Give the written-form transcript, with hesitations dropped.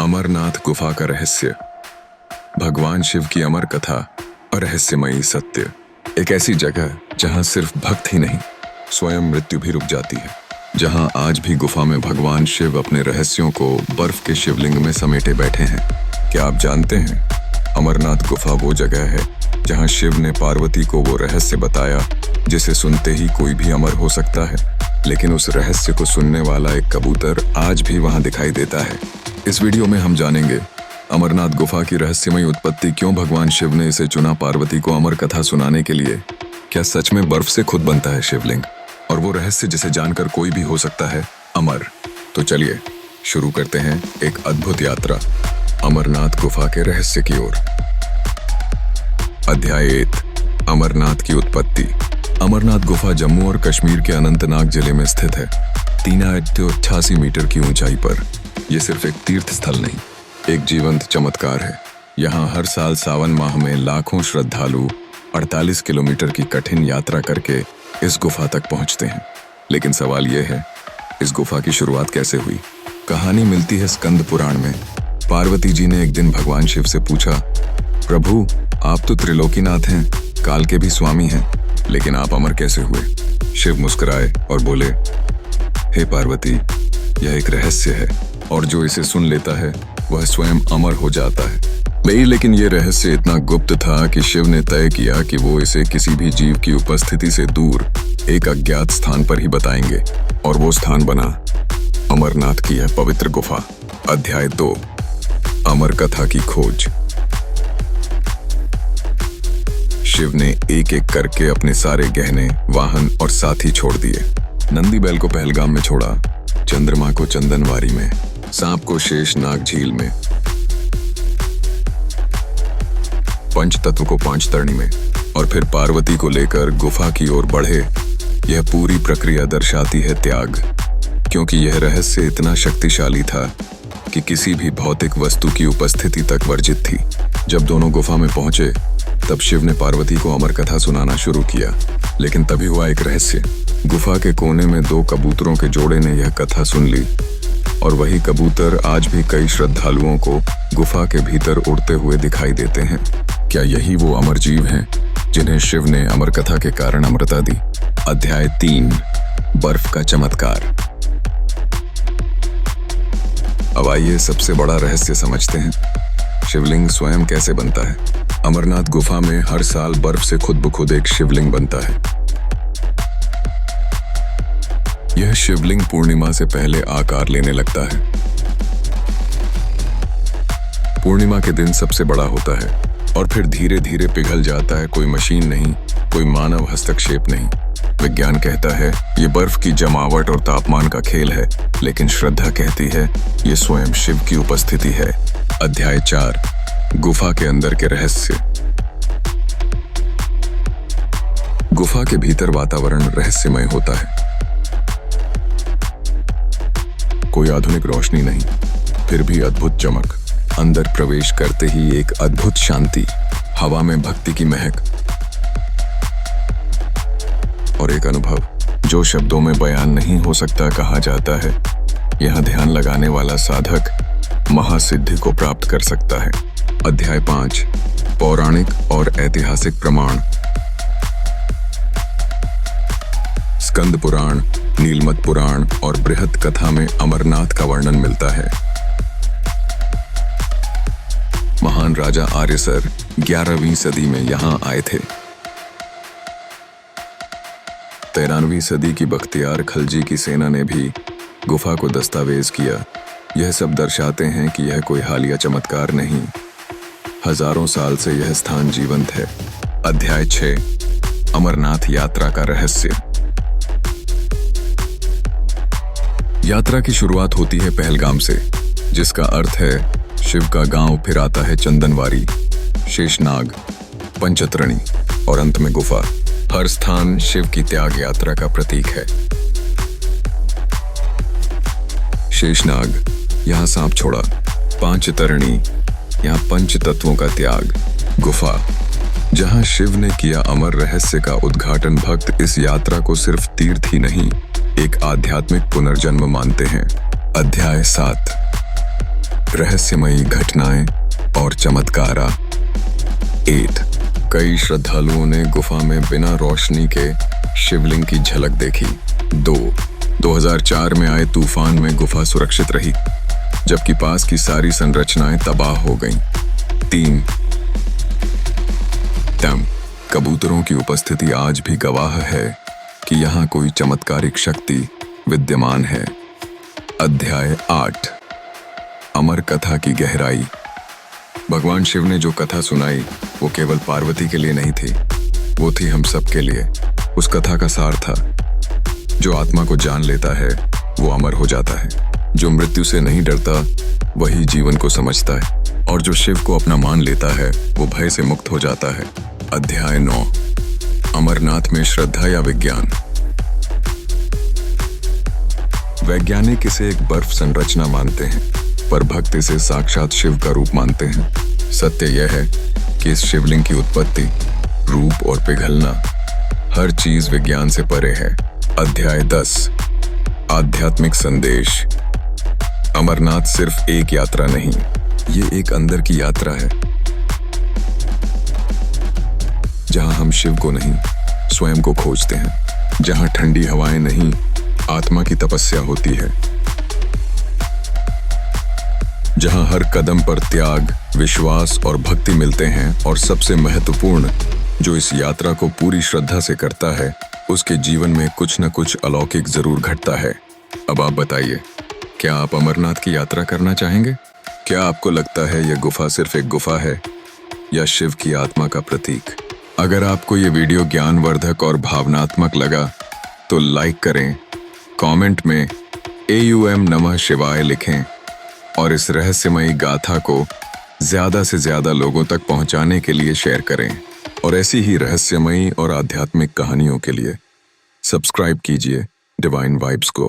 अमरनाथ गुफा का रहस्य। भगवान शिव की अमर कथा और रहस्यमयी सत्य। एक ऐसी जगह जहां सिर्फ भक्त ही नहीं, स्वयं मृत्यु भी रुक जाती है। जहां आज भी गुफा में भगवान शिव अपने रहस्यों को बर्फ के शिवलिंग में समेटे बैठे हैं। क्या आप जानते हैं, अमरनाथ गुफा वो जगह है जहां शिव ने पार्वती को वो रहस्य बताया जिसे सुनते ही कोई भी अमर हो सकता है। लेकिन उस रहस्य को सुनने वाला एक कबूतर आज भी वहां दिखाई देता है। इस वीडियो में हम जानेंगे अमरनाथ गुफा की रहस्यमयी उत्पत्ति, क्यों भगवान शिव ने इसे चुना पार्वती को अमर कथा सुनाने के लिए, क्या सच में बर्फ से खुद बनता है शिवलिंग, और वो रहस्य जिसे जानकर कोई भी हो सकता है अमर। तो चलिए शुरू करते हैं एक अद्भुत यात्रा अमरनाथ गुफा के रहस्य की ओर। अध्याय 1, अमरनाथ की उत्पत्ति। अमरनाथ गुफा जम्मू और कश्मीर के अनंतनाग जिले में स्थित है, 388 मीटर की ऊंचाई पर। यह सिर्फ एक तीर्थ स्थल नहीं, एक जीवंत चमत्कार है। यहाँ हर साल सावन माह में लाखों श्रद्धालु 48 किलोमीटर की कठिन यात्रा करके इस गुफा तक पहुंचते हैं। लेकिन सवाल यह है, इस गुफा की शुरुआत कैसे हुई? कहानी मिलती है स्कंद पुराण में। पार्वती जी ने एक दिन भगवान शिव से पूछा, प्रभु आप तो त्रिलोकीनाथ हैं, काल के भी स्वामी हैं, लेकिन आप अमर कैसे हुए? शिव मुस्कुराए और बोले, हे पार्वती, यह एक रहस्य है और जो इसे सुन लेता है वह स्वयं अमर हो जाता है। लेकिन यह रहस्य इतना गुप्त था कि शिव ने तय किया कि वो इसे किसी भी जीव की उपस्थिति से दूर एक अज्ञात स्थान पर ही बताएंगे, और वो स्थान बना अमरनाथ की यह पवित्र गुफा। अध्याय 2, अमर कथा की खोज। शिव ने एक एक करके अपने सारे गहने, वाहन और साथी छोड़ दिए। नंदी बैल को पहलगाम में छोड़ा, चंद्रमा को चंदनवारी में, सांप को शेषनाग झील में, पंचतत्व को पांचतरणी में, और फिर पार्वती को लेकर गुफा की ओर बढ़े। यह पूरी प्रक्रिया दर्शाती है त्याग, क्योंकि यह रहस्य इतना शक्तिशाली था कि किसी भी भौतिक वस्तु की उपस्थिति तक वर्जित थी। जब दोनों गुफा में पहुंचे तब शिव ने पार्वती को अमर कथा सुनाना शुरू किया। लेकिन तभी हुआ एक रहस्य। गुफा के कोने में 2 कबूतरों के जोड़े ने यह कथा सुन ली, और वही कबूतर आज भी कई श्रद्धालुओं को गुफा के भीतर उड़ते हुए दिखाई देते हैं। क्या यही वो अमर जीव हैं जिन्हें शिव ने अमर कथा के कारण अमरता दी? अध्याय 3, बर्फ का चमत्कार। अब आइए सबसे बड़ा रहस्य समझते हैं, शिवलिंग स्वयं कैसे बनता है। अमरनाथ गुफा में हर साल बर्फ से खुद ब खुद एक शिवलिंग बनता है। यह शिवलिंग पूर्णिमा से पहले आकार लेने लगता है। पूर्णिमा के दिन सबसे बड़ा होता है और फिर धीरे धीरे पिघल जाता है। कोई मशीन नहीं, कोई मानव हस्तक्षेप नहीं। विज्ञान कहता है ये बर्फ की जमावट और तापमान का खेल है, लेकिन श्रद्धा कहती है ये स्वयं शिव की उपस्थिति है। अध्याय 4, गुफा के अंदर के रहस्य। गुफा के भीतर वातावरण रहस्यमय होता है। कोई आधुनिक रोशनी नहीं, फिर भी अद्भुत चमक। अंदर प्रवेश करते ही एक अद्भुत शांति, हवा में भक्ति की महक, और एक अनुभव जो शब्दों में बयान नहीं हो सकता। कहा जाता है यहां ध्यान लगाने वाला साधक महासिद्धि को प्राप्त कर सकता है। अध्याय 5, पौराणिक और ऐतिहासिक प्रमाण। स्कंद पुराण, नीलमत पुराण और बृहत कथा में अमरनाथ का वर्णन मिलता है। महान राजा आर्यसर 11वीं सदी में यहां आए थे। 13वीं सदी की बख्तियार खलजी की सेना ने भी गुफा को दस्तावेज किया। यह सब दर्शाते हैं कि यह कोई हालिया चमत्कार नहीं, हजारों साल से यह स्थान जीवंत है। अध्याय 6, अमरनाथ यात्रा का रहस्य। यात्रा की शुरुआत होती है पहलगाम से, जिसका अर्थ है शिव का गांव। फिर आता है चंदनवारी, शेषनाग, पंचतरणी और अंत में गुफा। हर स्थान शिव की त्याग यात्रा का प्रतीक है। शेषनाग, यहाँ सांप छोड़ा। पंचतरणी, यहाँ पंच तत्वों का त्याग। गुफा, जहाँ शिव ने किया अमर रहस्य का उद्घाटन। भक्त इस यात्रा को सिर्फ तीर्थ ही नहीं, एक आध्यात्मिक पुनर्जन्म मानते हैं। अध्याय 7, रहस्यमयी घटनाएं और चमत्कारा। 8 कई श्रद्धालुओं ने गुफा में बिना रोशनी के शिवलिंग की झलक देखी। 2004 में आए तूफान में गुफा सुरक्षित रही, जबकि पास की सारी संरचनाएं तबाह हो गईं। 3 कबूतरों की उपस्थिति आज भी गवाह है कि यहाँ कोई चमत्कारिक शक्ति विद्यमान है। अध्याय 8 अमर कथा की गहराई। भगवान शिव ने जो कथा सुनाई वो केवल पार्वती के लिए नहीं थी, वो थी हम सब के लिए। उस कथा का सार था, जो आत्मा को जान लेता है वो अमर हो जाता है, जो मृत्यु से नहीं डरता वही जीवन को समझता है, और जो शिव को अपना मान लेता है वो भय से मुक्त हो जाता है। अध्याय 9 अमरनाथ में श्रद्धा या विज्ञान। वैज्ञानिक इसे एक बर्फ संरचना मानते हैं, पर भक्त इसे साक्षात शिव का रूप मानते हैं। सत्य यह है कि इस शिवलिंग की उत्पत्ति, रूप और पिघलना, हर चीज विज्ञान से परे है। अध्याय 10 आध्यात्मिक संदेश। अमरनाथ सिर्फ एक यात्रा नहीं, ये एक अंदर की यात्रा है, जहां हम शिव को नहीं स्वयं को खोजते हैं, जहां ठंडी हवाएं नहीं आत्मा की तपस्या होती है, जहां हर कदम पर त्याग, विश्वास और भक्ति मिलते हैं, और सबसे महत्वपूर्ण, जो इस यात्रा को पूरी श्रद्धा से करता है उसके जीवन में कुछ न कुछ अलौकिक जरूर घटता है। अब आप बताइए, क्या आप अमरनाथ की यात्रा करना चाहेंगे? क्या आपको लगता है यह गुफा सिर्फ एक गुफा है या शिव की आत्मा का प्रतीक? अगर आपको ये वीडियो ज्ञानवर्धक और भावनात्मक लगा तो लाइक करें, कमेंट में AUM नमः शिवाय लिखें, और इस रहस्यमयी गाथा को ज्यादा से ज्यादा लोगों तक पहुंचाने के लिए शेयर करें। और ऐसी ही रहस्यमयी और आध्यात्मिक कहानियों के लिए सब्सक्राइब कीजिए डिवाइन वाइब्स को।